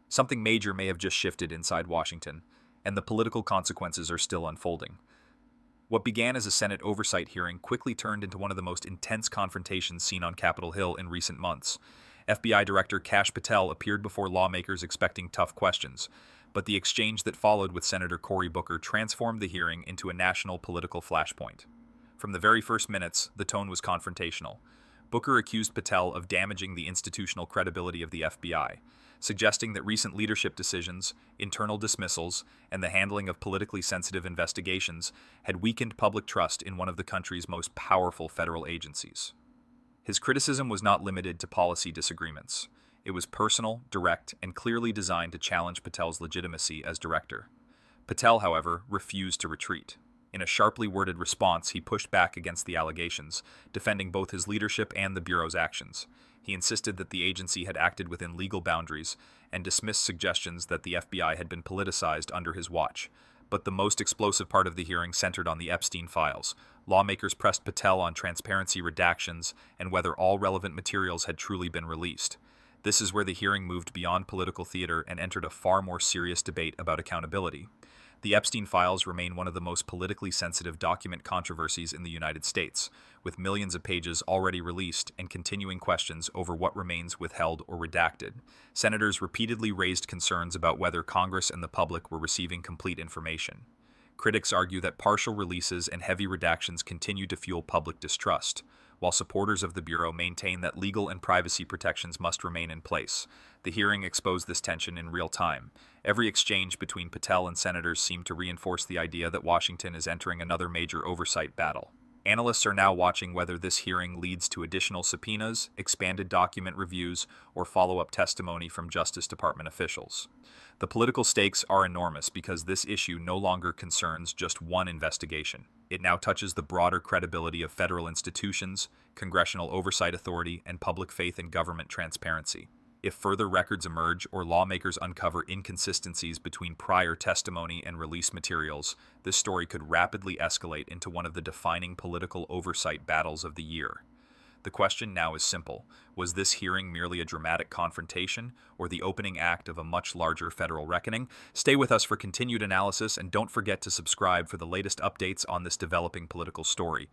Something major may have just shifted inside Washington, and the political consequences are still unfolding. What began as a Senate oversight hearing quickly turned into one of the most intense confrontations seen on Capitol Hill in recent months. FBI Director Kash Patel appeared before lawmakers expecting tough questions, but the exchange that followed with Senator Cory Booker transformed the hearing into a national political flashpoint. From the very first minutes, the tone was confrontational. Booker accused Patel of damaging the institutional credibility of the FBI, suggesting that recent leadership decisions, internal dismissals, and the handling of politically sensitive investigations had weakened public trust in one of the country's most powerful federal agencies. His criticism was not limited to policy disagreements. It was personal, direct, and clearly designed to challenge Patel's legitimacy as director. Patel, however, refused to retreat. In a sharply worded response, he pushed back against the allegations, defending both his leadership and the Bureau's actions. He insisted that the agency had acted within legal boundaries and dismissed suggestions that the FBI had been politicized under his watch. But the most explosive part of the hearing centered on the Epstein files. Lawmakers pressed Patel on transparency redactions and whether all relevant materials had truly been released. This is where the hearing moved beyond political theater and entered a far more serious debate about accountability. The Epstein files remain one of the most politically sensitive document controversies in the United States, with millions of pages already released and continuing questions over what remains withheld or redacted. Senators repeatedly raised concerns about whether Congress and the public were receiving complete information. Critics argue that partial releases and heavy redactions continue to fuel public distrust, while supporters of the Bureau maintain that legal and privacy protections must remain in place. The hearing exposed this tension in real time. Every exchange between Patel and senators seemed to reinforce the idea that Washington is entering another major oversight battle. Analysts are now watching whether this hearing leads to additional subpoenas, expanded document reviews, or follow-up testimony from Justice Department officials. The political stakes are enormous because this issue no longer concerns just one investigation. It now touches the broader credibility of federal institutions, congressional oversight authority, and public faith in government transparency. If further records emerge or lawmakers uncover inconsistencies between prior testimony and release materials, this story could rapidly escalate into one of the defining political oversight battles of the year. The question now is simple. Was this hearing merely a dramatic confrontation or the opening act of a much larger federal reckoning? Stay with us for continued analysis and don't forget to subscribe for the latest updates on this developing political story.